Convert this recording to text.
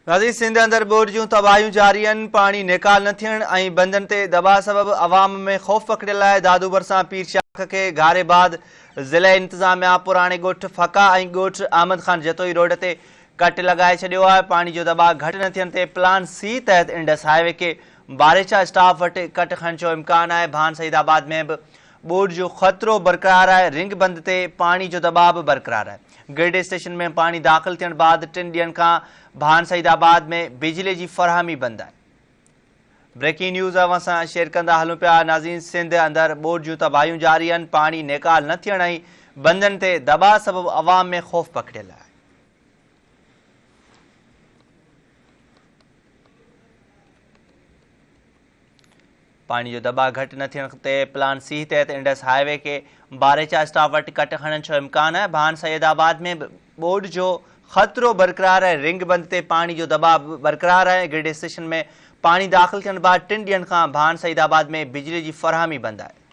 नाज़रीन, सिंध अंदर बोर जूं तबाहियूं जारी आहिनि। पाणी निकाल न थियण ऐं बंदनि ते दबाव सबबि अवाम में ख़ौफ़ पकड़ियल आहे। दादू भरिसां पीर शाख खे घारेबाद ज़िला इंतिज़ामिया पुराणे ॻोठ फका ऐं ॻोठ अहमद ख़ान जतोई रोड ते कट लॻाए छॾियो आहे। पाणी जो दबाव घटि न थियण ते प्लान सी तहत इंडस हाईवे खे बारेचा स्टाफ वटि कट खणण जो इम्कान आहे। भान सईदाबाद में बि ॿोॾि जो ख़तरो बरक़रार आहे। रिंग बंद ते पाणी जो दबाव बि बरक़रार आहे। ग्रिड स्टेशन में पाणी दाख़िल थियण बाद 3 ॾींहनि खां भान सईदाबाद में बिजली जी फ़रहमी बंद आहे। ब्रेकिंग न्यूज़ असां शेयर कंदा हलूं पिया। नाज़रीन, सिंध अंदर ॿोॾि जूं तबाहियूं जारी आहिनि। पाणी निकाल न थियण ऐं बंदनि ते दबाव सबबि अवाम में ख़ौफ़ पकड़ियल आहे। पाणी जो दबाव घटि न थियण ते प्लान सी तहत इंडस हाईवे के बारेचा स्टाफ वटि कट खणण जो इम्कान आहे। भान सईदाबाद में बि ॿोॾि जो ख़तरो बरक़रार आहे। रिंग बंद ते पाणी जो दबाव बरक़रार आहे। ग्रिड स्टेशन में पाणी दाख़िल थियण बाद 3 ॾींहनि खां भान सईदाबाद में बिजली जी फ़रहमी बंद आहे।